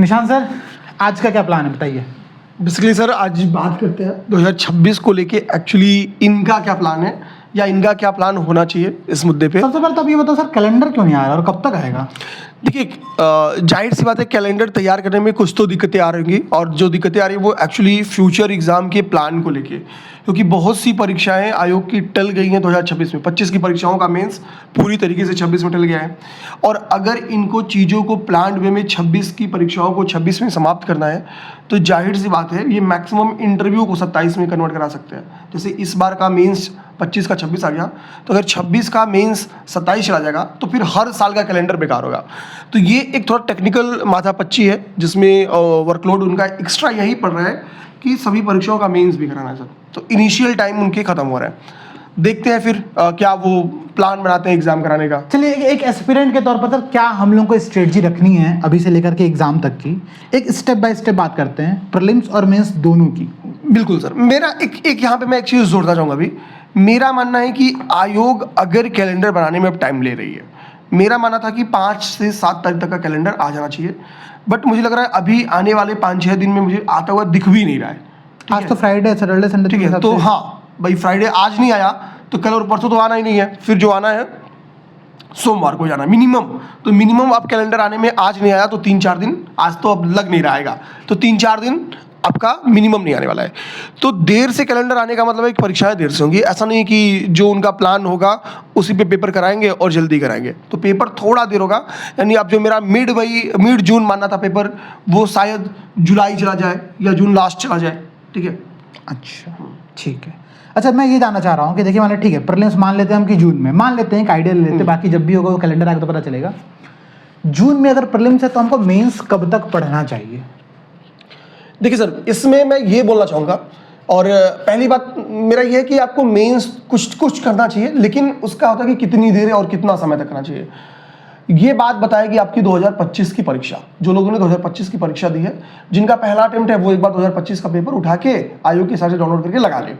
निशान सर, आज का क्या प्लान है बताइए। बेसिकली सर आज बात करते हैं 2026 को लेके। एक्चुअली इनका क्या प्लान है या इनका क्या प्लान होना चाहिए इस मुद्दे पे। सबसे पहले तो आप ये बताओ सर, कैलेंडर क्यों नहीं आ रहा और कब तक आएगा? देखिए, जाहिर सी बात है कैलेंडर तैयार करने में कुछ तो दिक्कतें आ रही होंगी, और जो दिक्कतें आ रही है वो एक्चुअली फ्यूचर एग्जाम के प्लान को लेके, क्योंकि बहुत सी परीक्षाएं आयोग की टल गई हैं 2026 में। 25 की परीक्षाओं का मेंस पूरी तरीके से 26 में टल गया है, और अगर इनको चीज़ों को प्लान्ड वे में 26 की परीक्षाओं को 26 में समाप्त करना है तो जाहिर सी बात है ये मैक्सिमम इंटरव्यू को 27 में कन्वर्ट करा सकते हैं। जैसे इस बार का मेंस 25 का 26 आ गया, तो अगर 26 का मेंस 27 चला जाएगा तो फिर हर साल का कैलेंडर बेकार होगा। तो ये एक थोड़ा टेक्निकल माथापच्ची है, जिसमें वर्कलोड उनका एक्स्ट्रा यही पड़ रहा है कि सभी परीक्षाओं का मेंस भी कराना है सर। तो इनिशियल टाइम उनके ख़त्म हो रहा है। देखते हैं फिर क्या वो प्लान बनाते हैं एग्जाम कराने का। चलिए, एक एस्पिरेंट के तौर पर सर क्या हम लोगों को स्ट्रेटजी रखनी है अभी से लेकर के एग्जाम तक की? एक स्टेप बाय स्टेप बात करते हैं, प्रीलिम्स और मेंस दोनों की। बिल्कुल सर, मेरा एक यहाँ पे मैं एक चीज़ जोड़ना चाहूँगा अभी। मेरा मानना है कि आयोग अगर कैलेंडर बनाने में अब टाइम ले रही है, मेरा मानना था कि 5 से 7 तारीख तक का कैलेंडर आ जाना चाहिए, बट मुझे लग रहा है अभी आने वाले 5-6 दिन में मुझे आता हुआ दिख भी नहीं रहा है। आज तो फ्राइडे, सैटरडे, संडे, ठीक है, तो हाँ भाई, फ्राइडे आज नहीं आया तो कल और परसों तो आना ही नहीं है, फिर जो आना है सोमवार को जाना मिनिमम। तो मिनिमम अब कैलेंडर आने में आज नहीं आया तो 3-4 दिन, आज तो अब लग नहीं रहेगा, तो 3-4 दिन आपका मिनिमम नहीं आने वाला है। तो देर से कैलेंडर आने का मतलब है कि परीक्षाएं देर से होंगी। ऐसा नहीं कि जो उनका प्लान होगा उसी पे पेपर कराएंगे और जल्दी कराएंगे, तो पेपर थोड़ा देर होगा। यानी अब जो मेरा मिड जून मानना था पेपर, वो शायद जुलाई चला जाए या जून लास्ट चला जाए। ठीक है, अच्छा ठीक है। अच्छा, मैं ये जानना चाह रहा हूँ कि देखिए, मान ठीक है प्रीलिम्स मान लेते हैं हम कि जून में, मान लेते हैं, एक आइडिया ले लेते हैं, बाकी जब भी होगा वो कैलेंडर आएगा तो पता चलेगा। जून में अगर प्रीलिम्स है तो हमको मेंस कब तक पढ़ना चाहिए? देखिए सर, इसमें मैं ये बोलना चाहूँगा, और पहली बात मेरा ये है कि आपको मेंस कुछ करना चाहिए, लेकिन उसका होता है कि कितनी देर और कितना समय तक करना चाहिए। ये बात बताएगी आपकी 2025 की परीक्षा। जो लोगों ने 2025 की परीक्षा दी है, जिनका पहला अटेम्प्ट है, वो एक बार 2025 का पेपर उठा के आयोग की साइट से डाउनलोड करके लगा ले।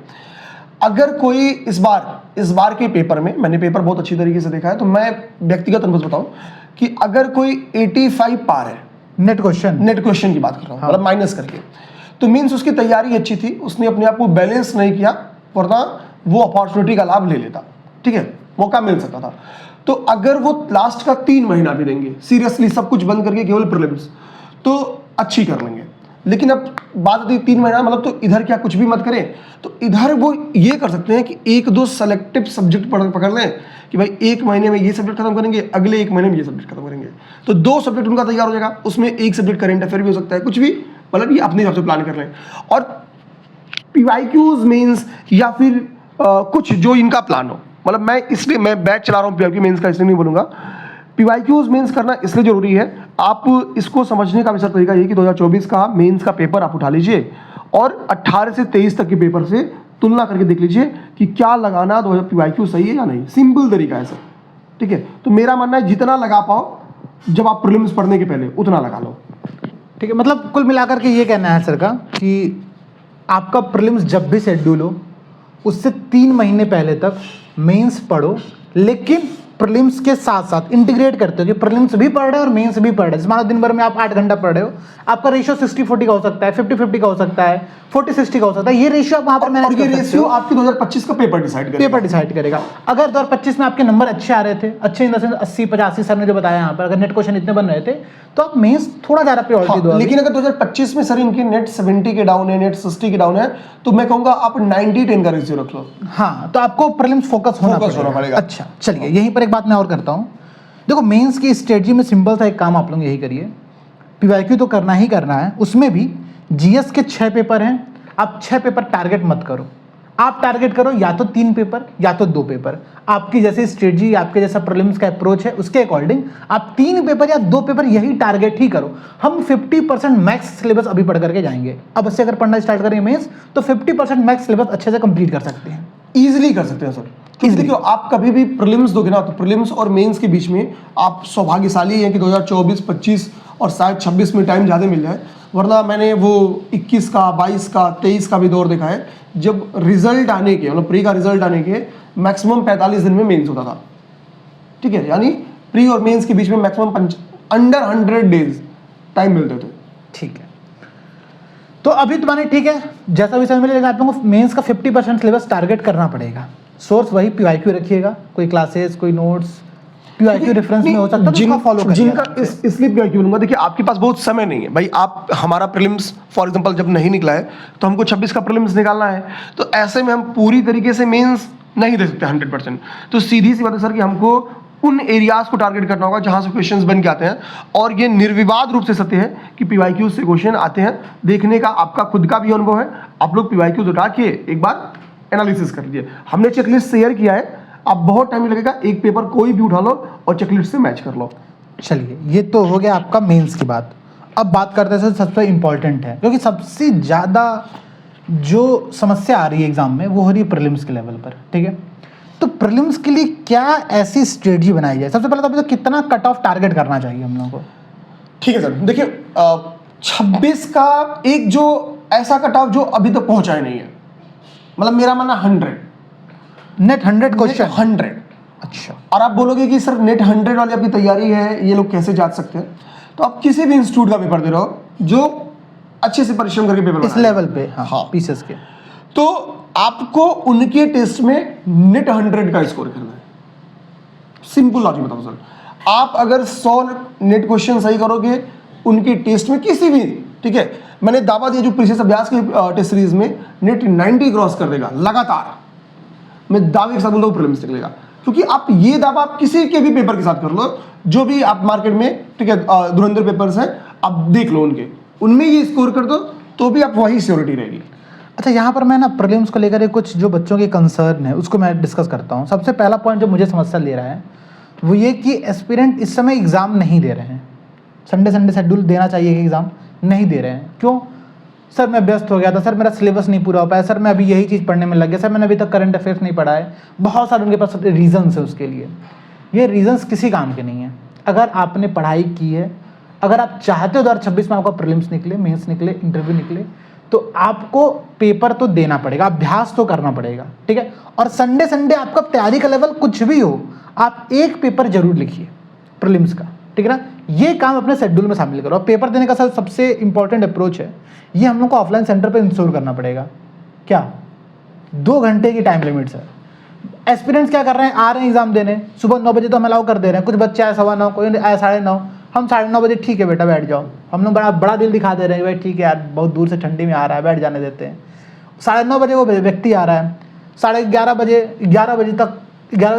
अगर कोई इस बार के पेपर में, मैंने पेपर बहुत अच्छी तरीके से देखा है, तो मैं व्यक्तिगत अनुभव बताऊं कि अगर कोई 85 पार है, नेट क्वेश्चन की बात कर रहा हूँ, मतलब माइनस करके, तो मीन्स उसकी तैयारी अच्छी थी, उसने अपने आप को बैलेंस नहीं किया, वरना वो अपॉर्चुनिटी का लाभ ले लेता। ठीक है, मौका मिल सकता था। तो अगर वो लास्ट का 3 महीना भी देंगे सीरियसली, सब कुछ बंद करके केवल प्रीलिम्स, तो अच्छी कर लेंगे। लेकिन अब बात होती है 3 महीना, मतलब तो इधर क्या कुछ भी मत करें, तो इधर वो ये कर सकते हैं कि 1-2 सेलेक्टिव सब्जेक्ट पकड़ लें कि भाई 1 महीने में ये सब्जेक्ट खत्म करेंगे, अगले 1 महीने में ये सब्जेक्ट खत्म करेंगे, तो 2 सब्जेक्ट उनका तैयार हो जाएगा। उसमें 1 सब्जेक्ट करेंट अफेयर भी हो सकता है, कुछ भी, मतलब ये अपने हिसाब से प्लान कर लें। और PYQs मेंस या फिर कुछ जो इनका प्लान हो, मतलब मैं बैच चला रहा हूँ PYQ मेंस का, इसलिए नहीं बोलूँगा। PYQs मेंस करना इसलिए जरूरी है, आप इसको समझने का भी सर तरीका ये कि 2024 का मेंस का पेपर आप उठा लीजिए और 18 से 23 तक के पेपर से तुलना करके देख लीजिए कि क्या लगाना, PYQ सही है या नहीं। सिंपल तरीका है सर। ठीक है, तो मेरा मानना है जितना लगा पाओ जब आप प्रीलिम्स पढ़ने के पहले, उतना लगा लो। ठीक है, मतलब कुल मिलाकर के ये कहना है सर का कि आपका प्रीलिम्स जब भी शेड्यूल हो उससे 3 महीने पहले तक मेंस पढ़ो, लेकिन प्रीलिम्स के साथ साथ इंटीग्रेट करते हो कि प्रीलिम्स भी पढ़ रहे हो और मेंस भी पढ़ रहे हो। जैसे मानो दिन भर में आप 8 घंटा पढ़ रहे हो, आपका रेशियो 60-40 का हो सकता है, 50-50 का हो सकता है, 40-60 का हो सकता है। ये रेशियो आप वहाँ पर मैनेज कर सकते हो। रेशियो आपके 2025 का पेपर डिसाइड करेगा। अगर 2025 में आपके नंबर अच्छे आ रहे थे, अच्छे इन द सेंस 80-85 सर ने जो बताया यहाँ पर, अगर नेट क्वेश्चन इतने बन रहे थे तो आप मेंस थोड़ा ज़्यादा प्रायोरिटी दो। लेकिन अगर 2025 में सर इनके नेट 70 के डाउन है, नेट 60 के डाउन है, तो मैं कहूँगा आप 90-10 का रेशियो रख लो। हाँ, तो आपको प्रीलिम्स फोकस होना पड़ेगा। अच्छा चलिए, यहीं पर एक बात मैं और करता हूँ। देखो, मेंस की स्ट्रेटजी में सिंपल सा एक काम आप लोग यही करिए, PYQ तो करना ही करना है, उसमें भी GS के 6 पेपर हैं, आप 6 पेपर टारगेट मत करो, आप टारगेट करो या तो 3 पेपर या तो 2 पेपर। आपकी जैसी स्ट्रेटजी, आपके जैसा प्रीलिम्स का अप्रोच है, उसके अकॉर्डिंग आप 3 पेपर या 2 पेपर यही टारगेट ही करो। हम 50% मैक्स सिलेबस अभी पढ़ करके जाएंगे। अब से अगर पढ़ना स्टार्ट करेंगे मेंस, तो 50% मैक्स सिलेबस अच्छे से कंप्लीट कर सकते हैं, ईजिली कर सकते हैं सर। देखिए, आप कभी भी प्रीलिम्स दोगे ना, तो प्रीलिम्स और मेंस के बीच में आप सौभाग्यशाली हैं कि 2024, 25 और शायद 26 में टाइम ज़्यादा मिल जाए, वरना मैंने वो 21 का, 22 का, 23 का भी दौर देखा है, जब रिजल्ट आने के, मतलब प्री का रिजल्ट आने के मैक्सिमम 45 दिन में मेंस होता था। ठीक है, यानी प्री और मेंस के बीच में मैक्सिमम अंडर 100 डेज टाइम मिलते थे। ठीक है, तो अभी तुम्हारे ठीक है जैसा भी समझ में लेगा, आप लोगों को मेंस का 50% सिलेबस टारगेट करना पड़ेगा। सोर्स वही पीवाईक्यू रखिएगा, कोई क्लासेस कोई नोट्स पीवाईक्यू रेफरेंस में हो सकता है, जिनका फॉलो करिए। जिनका इसलिए पीवाईक्यू बोलूंगा, देखिए आपके पास बहुत समय नहीं है भाई। आप हमारा प्रीलिम्स फॉर एग्जांपल जब नहीं निकला है तो हमको 26 का प्रीलिम्स निकालना है, तो ऐसे में हम पूरी तरीके से मेंस नहीं दे सकते 100%। तो सीधी सी बात है सर कि हमको उन एरियाज को टारगेट करना होगा जहां से क्वेश्चंस बन के आते हैं, और ये निर्विवाद रूप से सत्य है कि पीवाईक्यू से क्वेश्चन आते हैं। देखने का आपका खुद का भी अनुभव है, आप लोग पीवाईक्यू उठा के एक बार एनालिसिस कर लीजिए। हमने चेकलिस्ट शेयर किया है, अब बहुत टाइम लगेगा, एक पेपर कोई भी उठा लो और चेकलिस्ट से मैच कर लो। चलिए ये तो हो गया आपका मेंस की बात। अब बात करते हैं सबसे इम्पोर्टेंट है, क्योंकि सबसे ज़्यादा जो समस्या आ रही है एग्जाम में वो हो रही है प्रीलिम्स के लेवल पर, ठीक है। तो प्रीलिम्स के लिए क्या ऐसी स्ट्रेटजी बनाई जाए? सबसे पहले तो अभी तो कितना कट ऑफ टारगेट करना चाहिए हम लोगों को? ठीक है सर, देखिए 26 का एक जो ऐसा कट ऑफ जो अभी तक पहुंचा ही नहीं है, मतलब मेरा मानना 100 नेट 100 क्वेश्चन 100। अच्छा, और आप बोलोगे कि सर नेट 100 वाली आपकी तैयारी है, ये लोग कैसे जांच सकते हैं? तो आप किसी भी इंस्टीट्यूट का पेपर दे रहे हो जो अच्छे से परिश्रम करके पेपर इस लेवल पे, हाँ पीसेस के, तो आपको उनके टेस्ट में नेट 100 का स्कोर करना है। सिंपल लॉजिक बताओ सर, आप अगर 100 नेट क्वेश्चन सही करोगे उनके टेस्ट में किसी भी, ठीक है, मैंने दावा दिया जो प्रीवियस अभ्यास के टेस्ट सीरीज में नेट 90 क्रॉस कर देगा लगातार, मैं दावे के साथ बोलता हूँ प्रीलिम्स निकलेगा। क्योंकि आप ये दावा आप किसी के भी पेपर के साथ कर लो, जो भी आप मार्केट में, ठीक है, धुरंधर पेपर्स हैं, आप देख लो उनमें ये स्कोर कर दो तो भी आप वही श्योरिटी रहेगी। अच्छा, यहाँ पर मैं ना प्रीलिम्स को लेकर कुछ जो बच्चों के कंसर्न है उसको मैं डिस्कस करता हूँ। सबसे पहला पॉइंट जो मुझे समस्या ले रहा है वो ये कि एस्पिरेंट इस समय एग्ज़ाम नहीं दे रहे हैं। संडे शेड्यूल देना चाहिए कि एग्ज़ाम नहीं दे रहे हैं। क्यों? सर मैं व्यस्त हो गया था, सर मेरा सिलेबस नहीं पूरा हो पाया, सर मैं अभी यही चीज़ पढ़ने में लग गया, सर मैंने अभी तक करंट अफेयर्स नहीं पढ़ा है। बहुत सारे उनके पास रीजंस है उसके लिए। ये रीजंस किसी काम के नहीं है। अगर आपने पढ़ाई की है, अगर आप चाहते हो 2026 में आपका प्रीलिम्स निकले, मेंस निकले, इंटरव्यू निकले, तो आपको पेपर तो देना पड़ेगा, अभ्यास तो करना पड़ेगा, ठीक है। और संडे आपका तैयारी का लेवल कुछ भी हो, आप एक पेपर जरूर लिखिए प्रीलिम्स का, ठीक है ना। ये काम अपने शेड्यूल में शामिल करो। पेपर देने का सबसे इंपॉर्टेंट अप्रोच है, ये हम लोग को ऑफलाइन सेंटर पे इंश्योर करना पड़ेगा। क्या 2 घंटे की टाइम लिमिट सर। एस्पिरेंट्स क्या कर रहे हैं, आ रहे हैं एग्जाम देने, सुबह 9 बजे तो हम अलाउ कर दे रहे हैं। कुछ बच्चे आए 9:15, कोई आए 9:30, हम 9:30 बजे ठीक है बेटा बैठ जाओ। हम लोग बड़ा दिल दिखा दे रहे हैं, भाई ठीक है यार बहुत दूर से ठंडी में आ रहा है, बैठ जाने देते हैं। 9:30 बजे वो व्यक्ति आ रहा है, 11:30 बजे 11 बजे तक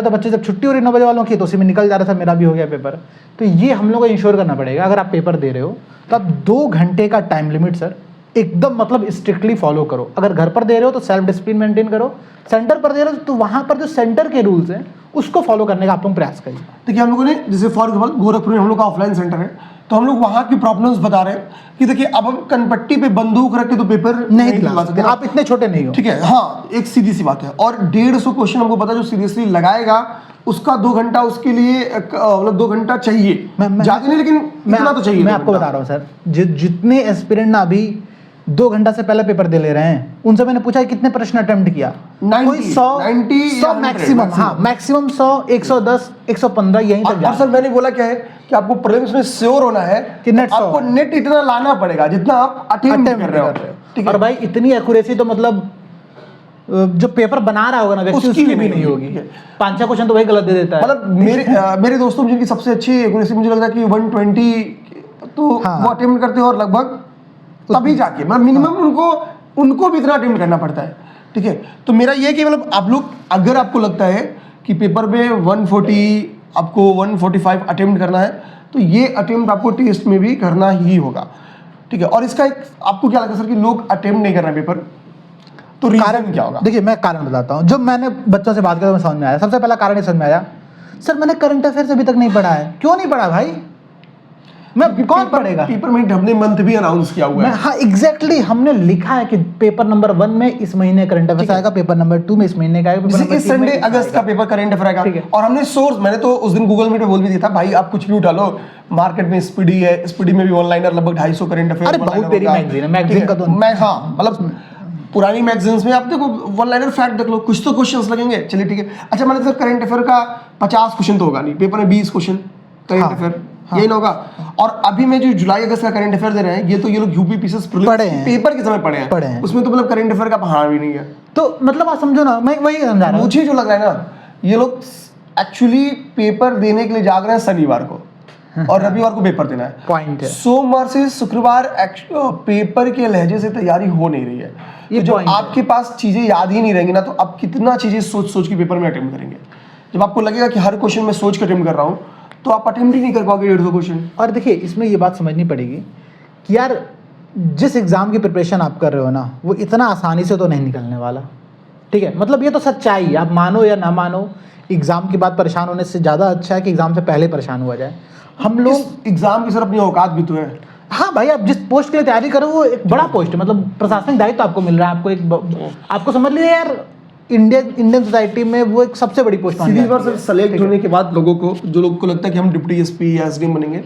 बच्चे जब छुट्टी हो रही 9 बजे वालों की, तो उसी में निकल जा रहा था, मेरा भी हो गया पेपर। तो ये हम लोग को इंश्योर करना पड़ेगा। अगर आप पेपर दे रहे हो तो आप 2 घंटे का टाइम लिमिट सर एकदम मतलब स्ट्रिक्टली फॉलो करो। अगर घर पर दे रहे हो तो सेल्फ डिसिप्लिन मेंटेन करो, सेंटर पर दे रहे हो तो वहाँ पर जो सेंटर के रूल्स हैं उसको फॉलो करने का आप लोग प्रयास करिए। देखिए हम लोगों ने जैसे फॉर एग्जाम्पल गोरखपुर में हम लोग का ऑफलाइन सेंटर है, तो हम लोग वहाँ की प्रॉब्लम्स बता रहे हैं कि देखिए अब हम कनपट्टी पे बंदूक रख के तो पेपर नहीं दिला सकते, आप इतने छोटे नहीं हो, ठीक है। हाँ, एक सीधी सी बात है। और 150 क्वेश्चन हमको पता जो सीरियसली लगाएगा उसका 2 घंटा उसके लिए मतलब 2 घंटा चाहिए, ज्यादा नहीं लेकिन इतना तो चाहिए। मैं आपको बता रहा हूँ सर, जितने एस्पिरेंट ना अभी 2 घंटा से पहले पेपर दे ले रहे हैं, उनसे मैंने पूछा कितने प्रश्न अटेम्प्ट किया, 100 मैक्सिमम, हाँ मैक्सिमम 100, 110, 115 यहीं तक। और सर मैंने बोला क्या है कि आपको प्रीलिम्स में श्योर होना है कि आपको नेट इतना लाना पड़ेगा जितना आप अटेम्प्ट कर रहे हो। और भाई इतनी एक्यूरेसी तो मतलब जो पेपर बना रहा होगा ना व्यक्ति उसकी भी नहीं होगी। 5-6 क्वेश्चन तो वही गलत दे देता है। मतलब मेरे दोस्तों में जिनकी सबसे अच्छी एक्यूरेसी मुझे लगता है कि 120 तो वो अटेम्प्ट करते हैं, और लगभग तभी जाके मतलब मिनिमम उनको भी इतना अटेम्प्ट करना पड़ता है, ठीक है। तो मेरा ये कि मतलब आप लोग अगर आपको लगता है कि पेपर में 140 आपको 145 अटेम्प्ट करना है, तो ये अटेम्प्ट आपको टेस्ट में भी करना ही होगा, ठीक है। और इसका एक आपको क्या लगता है सर कि लोग अटेम्प्ट नहीं कर रहे हैं पेपर, तो कारण क्या होगा? देखिए मैं कारण बताता हूँ। जब मैंने बच्चों से बात किया तो समझ में आया, सबसे पहला कारण ये समझ में आया, सर मैंने करंट अफेयर्स अभी तक नहीं पढ़ा है। क्यों नहीं पढ़ा भाई? मैं कौन पढ़ेगा? पेपर में हमने मंथ भी अनाउंस किया हुआ है। हाँ एग्जैक्टली, हमने लिखा है कि पेपर नंबर 1 में इस महीने करंट अफेयर्स आएगा, पेपर नंबर 2 में इस महीने का आएगा, इस संडे अगस्त का पेपर करंट अफेयर आएगा। और हमने सोर्स, मैंने तो उस दिन गूगल मीट पे बोल भी दिया था, भाई आप कुछ भी उठा लो, मार्केट में स्पीडी है, स्पीडी में भी ऑनलाइनर लगभग 250 करंट अफेयर। बहुत तेरी मैगजीन है, मैगजीन का तो मैं हाँ मतलब पुरानी मैगजीन्स में आप देखो वन लाइनर फैक्ट देख लो, कुछ तो क्वेश्चंस लगेंगे, चलिए ठीक है। अच्छा मैंने सर करंट अफेयर का 50 क्वेश्चन तो होगा नहीं, पेपर में 20 क्वेश्चन करंट अफेयर, यही ना होगा। और अभी में जो जुलाई अगस्त का करंट अफेयर दे रहे हैं, ये तो ये लोग यूपी पीसीएस पढ़े हैं, पेपर के समय पढ़े हैं। उसमें तो मतलब करंट अफेयर का पहाड़ भी नहीं है। तो मतलब आप समझो ना, मैं वही समझा रहा हूँ। मुझे जो लग रहा है ना, ये लोग एक्चुअली पेपर देने के लिए जाग रहे हैं शनिवार को और रविवार को पेपर देना है। पॉइंट है, सोमवार से शुक्रवार पेपर के लहजे से तैयारी हो नहीं रही है। ये तो जब point है। आपके पास चीजें याद ही नहीं रहेंगी ना, तो आप कितना चीजें सोच सोच के पेपर में अटेम्प्ट करेंगे। जब आपको लगेगा कि हर क्वेश्चन में सोच के अटेम्प्ट कर रहा हूँ, तो आप अटेम्प्ट ही नहीं कर पाओगे 150 क्वेश्चन। और देखिए इसमें ये बात समझनी पड़ेगी कि यार जिस एग्ज़ाम की प्रिपरेशन आप कर रहे हो ना, वो इतना आसानी से तो नहीं निकलने वाला। ठीक है, मतलब ये तो सच्चाई है, आप मानो या ना मानो। एग्ज़ाम के बाद परेशान होने से ज़्यादा अच्छा है कि एग्ज़ाम से पहले परेशान हुआ जाए। हम लोग एग्जाम की सर अपनी औकात भी तो है। हाँ भाई, आप जिस पोस्ट के लिए तैयारी करो वो एक बड़ा पोस्ट है, मतलब प्रशासनिक दायित्व आपको मिल रहा है। आपको समझ लीजिए यार, इंडियन सोसाइटी में वो एक सबसे बड़ी पोस्ट सीधी बार सर, सेलेक्ट होने के बाद लोगों को, जो लोगों को लगता है कि हम डिप्टी एसपी या एसडीएम बनेंगे,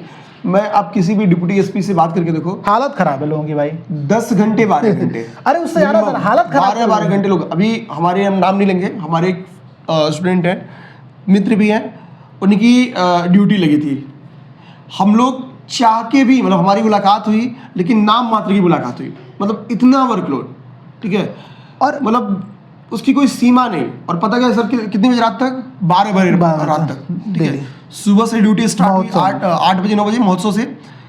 मैं आप किसी भी डिप्टी एसपी से बात करके देखो, हालत खराब है लोगों की भाई। 10 घंटे 12 घंटे अरे उससे ज़्यादा सर हालत खराब 12 घंटे लोग। अभी हमारे, हम नाम नहीं लेंगे, हमारे एक स्टूडेंट हैं, मित्र भी हैं, उनकी ड्यूटी लगी थी। हम लोग चाह के भी, मतलब हमारी मुलाकात हुई लेकिन नाम मात्र की मुलाकात हुई, मतलब इतना वर्कलोड। ठीक है, और मतलब उसकी कोई सीमा नहीं। और पता क्या सर, कितनी बजे रात तक? 12 बजे रात तक। ठीक है, सुबह से ड्यूटी स्टार्ट हुई 8 बजे 9 बजे महोत्सव से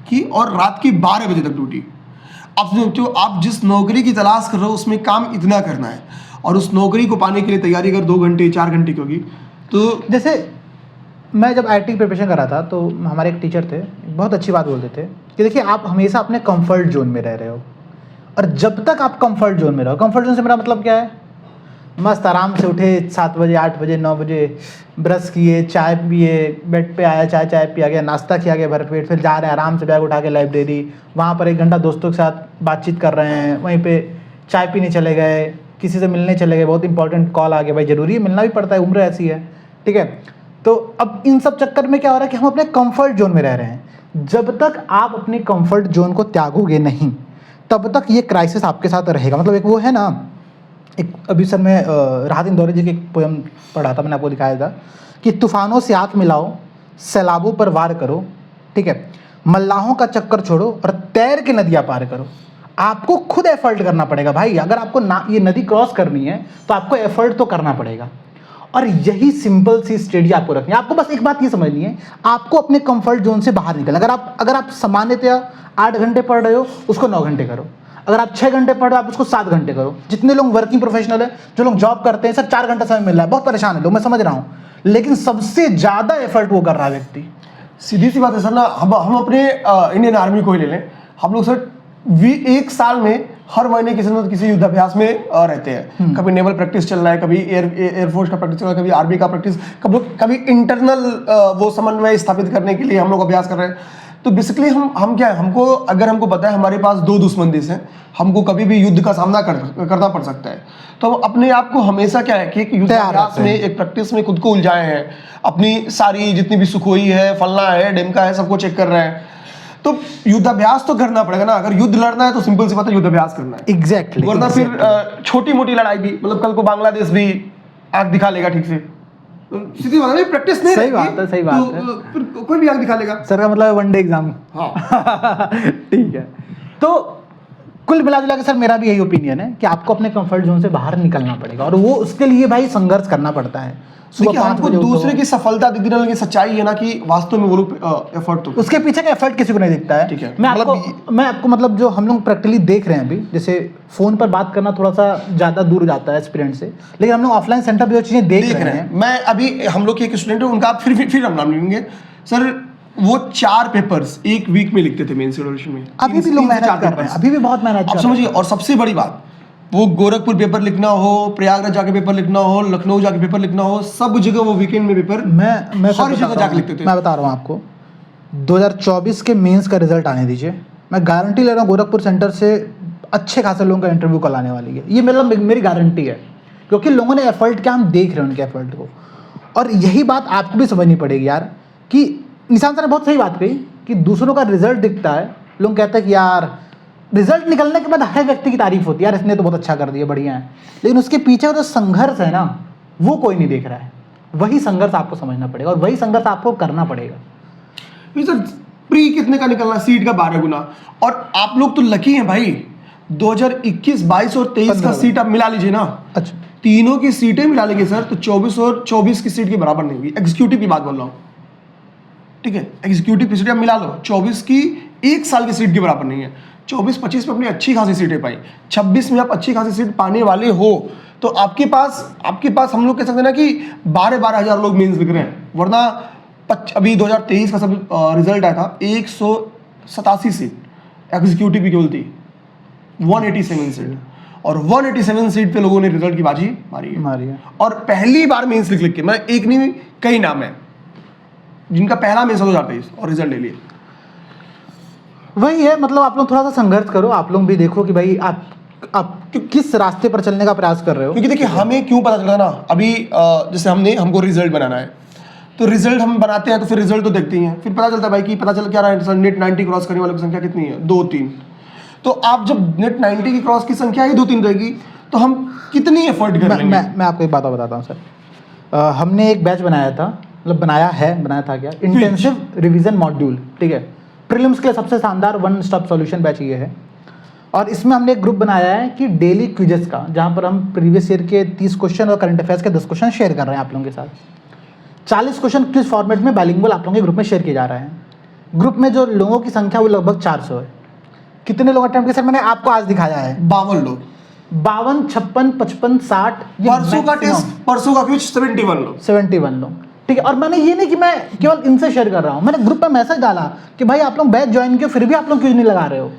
की, और रात की 12 बजे तक ड्यूटी। अब जो आप जिस नौकरी की तलाश कर रहे हो उसमें काम इतना करना है, और उस नौकरी को पाने के लिए तैयारी अगर 2 घंटे 4 घंटे की होगी तो। जैसे मैं जब आईटी की प्रिपरेशन कर रहा था, तो हमारे एक टीचर थे, बहुत अच्छी बात बोलते थे कि देखिए आप हमेशा अपने कंफर्ट जोन में रह रहे हो, और जब तक आप कंफर्ट जोन में रहो, कंफर्ट जोन से मेरा मतलब क्या है, मस्त आराम से उठे 7 बजे 8 बजे 9 बजे, ब्रश किए, चाय पिए, बेड पे आया, चाय पिया गया, नाश्ता किया गया भरपेट, फिर जा रहे हैं आराम से बैग उठा के लाइब्रेरी, वहाँ पर 1 घंटा दोस्तों के साथ बातचीत कर रहे हैं, वहीं पे चाय पीने चले गए, किसी से मिलने चले गए, बहुत इंपॉर्टेंट कॉल आ गया, भाई ज़रूरी है, मिलना भी पड़ता है, उम्र ऐसी है। ठीक है, तो अब इन सब चक्कर में क्या हो रहा है कि हम अपने कंफर्ट जोन में रह रहे हैं। जब तक आप अपने कंफर्ट जोन को त्यागोगे नहीं, तब तक ये क्राइसिस आपके साथ रहेगा। मतलब एक वो है ना, एक अभी सर मैं राहत इंदौरी जी की एक पोयम पढ़ा था, मैंने आपको दिखाया था कि तूफानों से हाथ मिलाओ, सैलाबों पर वार करो, ठीक है, मल्लाहों का चक्कर छोड़ो और तैर के नदियाँ पार करो। आपको खुद एफर्ट करना पड़ेगा भाई, अगर आपको ना ये नदी क्रॉस करनी है तो आपको एफर्ट तो करना पड़ेगा। और यही सिंपल सी स्टडी आपको रखनी है। आपको बस एक बात ये समझनी है, आपको अपने कंफर्ट जोन से बाहर निकलना। अगर आप सामान्यतया 8 घंटे पढ़ रहे हो, उसको 9 घंटे करो। अगर आप 6 घंटे पढ़ रहे हो, आप उसको 7 घंटे करो। जितने लोग वर्किंग प्रोफेशनल है, जो लोग जॉब करते हैं, सर 4 घंटा समय मिल रहा है, बहुत परेशान है लोग, मैं समझ रहा हूँ, लेकिन सबसे ज़्यादा एफर्ट वो कर रहा है व्यक्ति। सीधी सी बात है सर ना, हम अपने इंडियन आर्मी को ही ले लें। हम लोग सर 1 साल में हर महीने किसी न किसी युद्धाभ्यास में रहते हैं। कभी नेवल प्रैक्टिस चल रहा है, कभी एयरफोर्स का प्रैक्टिस चल रहा है, कभी आर्मी का प्रैक्टिस, कभी इंटरनल वो समन्वय स्थापित करने के लिए हम लोग अभ्यास कर रहे हैं। तो बेसिकली हम क्या है, हमको पता है हमारे पास 2 दुश्मन देश हैं, हमको कभी भी युद्ध का सामना करना पड़ सकता है। तो हम अपने आप को हमेशा क्या है कि एक युद्धाभ्यास में, एक प्रैक्टिस में खुद को उलझाए हैं। अपनी सारी जितनी भी सुखोई है, फलना है, डेमका है, सबको चेक कर रहे हैं। तो युद्धाभ्यास तो करना पड़ेगा ना। अगर युद्ध लड़ना है तो सिंपल सी बात है, युद्धाभ्यास करना है। एग्जैक्टली। वरना फिर छोटी मोटी लड़ाई भी, मतलब कल को बांग्लादेश भी आंख दिखा लेगा ठीक से, सीधी बात है, प्रैक्टिस नहीं। सही बात है, सही बात है। फिर कोई भी आंख दिखा लेगा। सर का मतलब वनडे एग्जाम। हाँ ठीक है, तो कुल मिला जुला के सर मेरा भी यही ओपिनियन है कि आपको अपने कंफर्ट जोन से बाहर निकलना पड़ेगा, और वो उसके लिए भाई संघर्ष करना पड़ता है। सुबह 5 बजे दूसरे की सफलता दिखने लगी, सच्चाई है ना कि वास्तव में वो लोग एफर्ट तो, उसके पीछे का एफर्ट किसी को नहीं दिखता है। ठीक है, मैं आपको मतलब जो हम लोग प्रैक्टिकली देख रहे हैं अभी, जैसे फोन पर बात करना थोड़ा सा ज्यादा दूर जाता है एस्पिरेंट से, लेकिन हम लोग ऑफलाइन सेंटर पे जो चीजें देख रहे हैं। मैं अभी हम लोग के एक स्टूडेंट है, उनका फिर हम नाम लेंगे सर। वो 4 पेपर्स एक वीक में लिखते थे मेंस एडुकेशन में। अभी भी लोग मेहनत कर रहे हैं, अभी भी बहुत मेहनत कर रहे हैं। समझिए, और सबसे बड़ी बात, वो गोरखपुर पेपर लिखना हो, प्रयागराज जाके पेपर लिखना हो, लखनऊ जाके पेपर लिखना हो, सब जगह वो वीकेंड में पेपर मैं हर जगह जाके लिखते थे। मैं बता रहा हूँ आपको, 2024 के मेंस का रिजल्ट आने दीजिए, मैं गारंटी ले रहा हूँ गोरखपुर सेंटर से अच्छे खासे लोगों का इंटरव्यू कल आने वाली है। ये मतलब मेरी गारंटी है, क्योंकि लोगों ने एफर्ट किया, हम देख रहे हैं उनके एफर्ट को। और यही बात आपको भी समझनी पड़ेगी यार, कि निशांत सर ने बहुत सही बात कही कि दूसरों का रिजल्ट दिखता है, लोग कहते हैं कि यार रिजल्ट निकलने के बाद हर व्यक्ति की तारीफ होती है, यार इसने तो बहुत अच्छा कर दिया, बढ़िया है, लेकिन उसके पीछे जो संघर्ष है ना, वो कोई नहीं देख रहा है। वही संघर्ष आपको समझना पड़ेगा और वही संघर्ष आपको करना पड़ेगा। सर प्री कितने का निकलना, सीट का 12 गुना। और आप लोग तो लकी हैं भाई, 2021, 22 और 23 का सीट आप मिला लीजिए ना। अच्छा, तीनों की सीटें मिला लेंगे सर तो 24 और 24 की सीट के बराबर नहीं होगी। एग्जीक्यूटिव की बात बोल रहा हूँ, ठीक है, एग्जीक्यूटिव की सीटें आप मिला लो, 24 की 1 साल की सीट के बराबर नहीं है। 24-25 में अपनी अच्छी खासी सीटें पाई, 26 में आप अच्छी खासी सीट पाने वाले हो, तो आपके पास हम लोग कह सकते हैं ना कि 12-12 हज़ार लोग मेंस लिख रहे हैं। वरना अभी 2023 का सब रिजल्ट आया था, 187 सीट एग्जीक्यूटिव की केवल थी, 187 सीट, और 187 सीट पे लोगों ने रिजल्ट की बाजी मारी है। और पहली बार मेंस लिख के, मैं एक नहीं कई नाम है जिनका पहला मेंस 2023 और रिजल्ट ले लिए। वही है, मतलब आप लोग थोड़ा सा संघर्ष करो, आप लोग भी देखो कि भाई आप किस रास्ते पर चलने का प्रयास कर रहे हो। क्योंकि देखिए हमें क्यों पता चला ना, अभी जैसे हमको रिजल्ट बनाना है, तो रिजल्ट हम बनाते हैं तो फिर रिजल्ट तो देखते ही हैं, फिर पता चलता है भाई कि पता चल क्या रहा है, नेट 90 क्रॉस करने वालों की संख्या कितनी है, 2-3। तो आप जब नेट 90 की क्रॉस की संख्या ही 2-3 रहेगी तो हम कितनी एफर्ट कर लेंगे। मैं आपको एक बात और बताता हूँ सर, हमने एक बैच बनाया था, मतलब बनाया था क्या, इंटेंसिव रिवीजन मॉड्यूल, ठीक है, प्रीलिम्स के लिए सबसे शानदार वन स्टॉप सॉल्यूशन बैच ये है। और इसमें हमने एक ग्रुप बनाया है कि डेली क्विजेस का, जहाँ पर हम प्रीवियस ईयर के 30 क्वेश्चन और करंट अफेयर्स के 10 क्वेश्चन शेयर कर रहे हैं आप लोगों के साथ। 40 क्वेश्चन किस फॉर्मेट में बाइलिंगुअल आप लोगों के ग्रुप में शेयर किए जा रहे हैं। ग्रुप में जो लोगों की संख्या वो लगभग 400 है। कितने लोग अटेम्प्ट किए सर? मैंने आपको आज दिखाया है 52 लोग, 52, 56, 55, 60। परसों का टेस्ट, परसों का क्विज 71 लोग, ठीक है। और मैंने ये नहीं कि मैं केवल इनसे शेयर कर रहा हूँ, मैंने ग्रुप पे मैसेज डाला कि भाई आप लोग बैच ज्वाइन किए फिर भी आप लोग क्यों नहीं लगा रहे हो,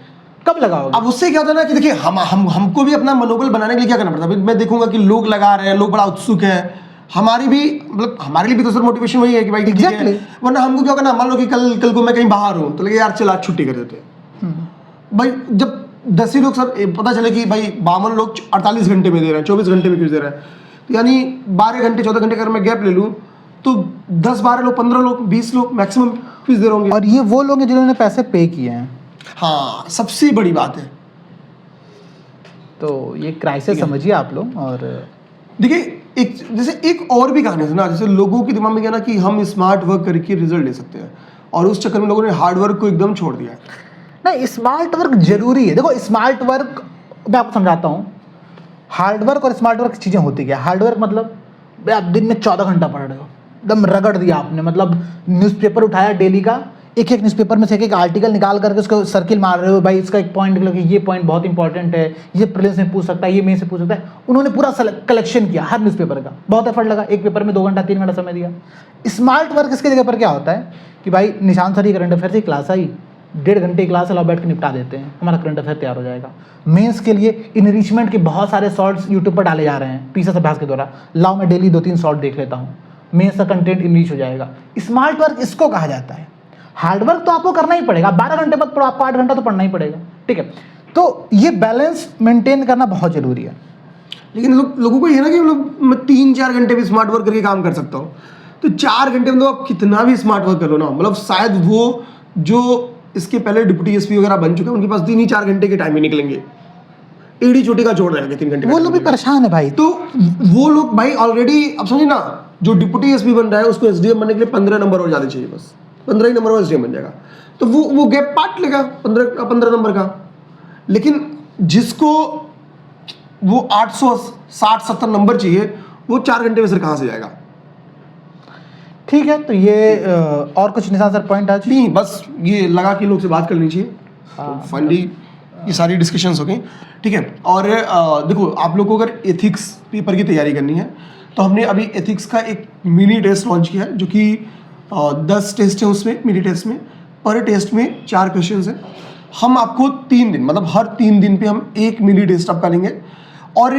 कब लगाओगे? अब उससे क्या होता है ना कि देखिए हमको भी अपना मनोबल बनाने के लिए क्या करना पड़ता है। मैं देखूंगा कि लोग लगा रहे हैं, लोग बड़ा उत्सुक है, हमारी भी मतलब हमारे लिए भी तो सर मोटिवेशन वही है कि भाई Exactly. वरना हमको क्या करना, मान लो कि कल को मैं कहीं बाहर हूँ तो लगे यार चल आज छुट्टी कर देते हैं। भाई जब 10 ही लोग सर पता चले कि भाई 52 लोग 48 घंटे में दे रहे हैं, 24 घंटे में क्यों दे रहे हैं, तो यानी 12 घंटे 14 घंटे अगर मैं गैप ले लूँ तो 10-12 लोग, 15 लोग, 20 लोग मैक्सिमम क्विज दे रहे होंगे। और ये वो लोग हैं जिन्होंने पैसे पे किए हैं। हाँ, सबसे बड़ी बात है। तो ये क्राइसिस समझिए आप लोग। और देखिए एक और भी कहानी है ना, जैसे लोगों के दिमाग में क्या ना कि हम स्मार्ट वर्क करके रिजल्ट ले सकते हैं, और उस चक्कर में लोगों ने हार्ड वर्क को एकदम छोड़ दिया है। नहीं, स्मार्ट वर्क जरूरी है। देखो स्मार्ट वर्क मैं आपको समझाता हूँ, हार्ड वर्क और स्मार्ट वर्क चीज़ें होती क्या। हार्ड वर्क मतलब आप दिन में 14 घंटा पढ़ रहे हो, एकदम रगड़ दिया आपने, मतलब न्यूज़पेपर उठाया डेली का, एक न्यूज़पेपर में से एक आर्टिकल निकाल करके उसको सर्किल मार रहे हो, भाई इसका एक पॉइंट निकलो कि ये पॉइंट बहुत इंपॉर्टेंट है, ये प्रीलिम्स में पूछ सकता है, ये मेंस से पूछ सकता है। उन्होंने पूरा कलेक्शन किया हर न्यूज़पेपर का, बहुत एफर्ट लगा, एक पेपर में 2 घंटा 3 घंटा समय दिया। स्मार्ट वर्क इसके जगह पर क्या होता है कि भाई निशान सर ही करंट अफेयर से क्लास आई, 1.5 घंटे की क्लास है, बैठ के निपटा देते हैं, हमारा करंट अफेयर तैयार हो जाएगा। मेंस के लिए इनरिचमेंट के बहुत सारे शॉर्ट्स यूट्यूब पर डाले जा रहे हैं पीसीएस अभ्यास के द्वारा, लाओ मैं डेली 2-3 शॉर्ट देख लेता हूँ, मेंस का कंटेंट इनरिच हो जाएगा। स्मार्ट वर्क इसको कहा जाता है। हार्ड वर्क तो आपको करना ही पड़ेगा, 12 घंटे बाद पढ़ो, आपको 8 घंटा तो पढ़ना ही पड़ेगा, ठीक है। तो ये बैलेंस मेंटेन करना बहुत जरूरी है। लेकिन लोगों को ये ना कि मैं 3-4 घंटे भी स्मार्ट वर्क करके काम कर सकता हूँ, तो 4 घंटे में तो आप कितना भी स्मार्ट वर्क कर लो ना, मतलब शायद वो जो इसके पहले डिप्टी एसपी वगैरह बन चुके हैं उनके पास 3-4 घंटे के टाइम ही निकलेंगे, एडी चोटी का जोड़ रहेगा 3 घंटे। वो लोग भी परेशान है भाई। तो वो लोग भाई ऑलरेडी, अब समझिए ना, जो डिप्टी एसपी बन रहा है उसको एसडीएम बनने के लिए 15 नंबर और ज्यादा चाहिए, बस 15 ही नंबर में एसडीएम बन जाएगा, तो वो गैप पाट लेगा 15 नंबर का। लेकिन जिसको वो 860-70 नंबर चाहिए, वो 4 घंटे में सर कहाँ से जाएगा। ठीक है, तो ये और कुछ निशान सर पॉइंट आज नहीं, बस ये लगा कि लोग से बात करनी चाहिए, तो फाइनली ये सारी डिस्कशंस हो गई, ठीक है। और देखो आप लोग को अगर एथिक्स पेपर की तैयारी करनी है तो हमने अभी एथिक्स का एक मिनी टेस्ट लॉन्च किया है, जो कि 10 टेस्ट है उसमें, मिनी टेस्ट में पर टेस्ट में 4 क्वेश्चन हैं। हम आपको 3 दिन, मतलब हर 3 दिन पे हम एक मिनी डेस्कटॉप आपका लेंगे और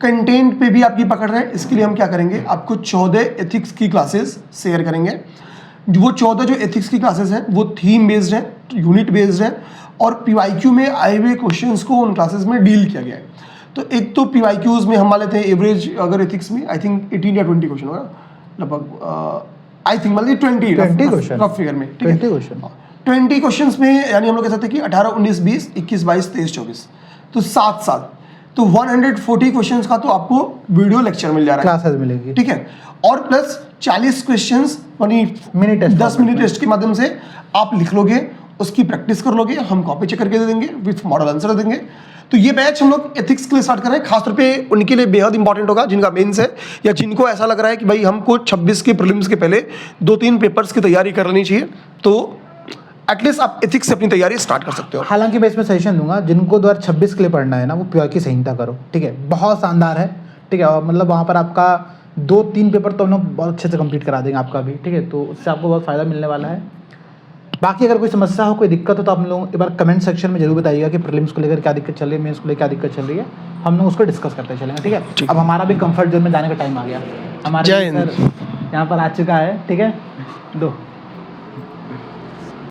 कंटेंट पे भी आपकी पकड़ रहे हैं। इसके लिए हम क्या करेंगे, आपको 14 एथिक्स की क्लासेस शेयर करेंगे। वो 14 जो एथिक्स की क्लासेस हैं वो थीम बेस्ड है, यूनिट बेस्ड है और पीवाईक्यू में आए हुए क्वेश्चंस को उन क्लासेस में डील किया गया है। तो एक तो पीवाईक्यूज में हम लेते हैं एवरेज, अगर एथिक्स में आई थिंक 18 या 20 क्वेश्चन होगा लगभग, आई थिंक मतलब 20 क्वेश्चन रफ फिगर में, ठीक है 20 क्वेश्चन में, यानी हम लोग कह सकते हैं कि 18, 19, 20, 21, 22, 23, 24, तो 7 तो 140 क्वेश्चंस का तो आपको वीडियो लेक्चर मिल जा रहा है, क्लासेस मिलेगी, ठीक है। और plus 40 questions mini test 10 minute test के माध्यम से आप लिख लोगे, उसकी प्रैक्टिस कर लोगे, हम कॉपी चेक करके दे देंगे, विथ मॉडल आंसर देंगे। तो ये बैच हम लोग एथिक्स के लिए स्टार्ट कर रहे हैं, खासतौर पे उनके लिए बेहद इंपॉर्टेंट होगा जिनका मेंस है, या जिनको ऐसा लग रहा है कि भाई हमको 26 के प्रीलिम्स के पहले 2-3 पेपर्स की तैयारी कर लेनी चाहिए। तो एटलीस्ट आप एथिक्स से अपनी तैयारी स्टार्ट कर सकते हो। हालांकि मैं इसमें सजेशन दूंगा, जिनको 2026 के लिए पढ़ना है ना, वो प्योर की संहिता करो, ठीक है, बहुत शानदार है, ठीक है, और मतलब वहाँ पर आपका 2-3 पेपर तो हम लोग बहुत अच्छे से कंप्लीट करा देंगे आपका भी, ठीक है, तो उससे आपको बहुत फ़ायदा मिलने वाला है। बाकी अगर कोई समस्या हो, कोई दिक्कत हो, तो आप लोग एक बार कमेंट सेक्शन में जरूर बताइएगा कि प्रीलिम्स को लेकर क्या दिक्कत चल रही है, मेंस को लेकर क्या दिक्कत चल रही है, हम लोग उसको डिस्कस करते चलेंगे, ठीक है। अब हमारा भी कंफर्ट जोन में जाने का टाइम आ गया, हमारे जय हिंद। सर यहाँ पर आ चुका है, ठीक है, दो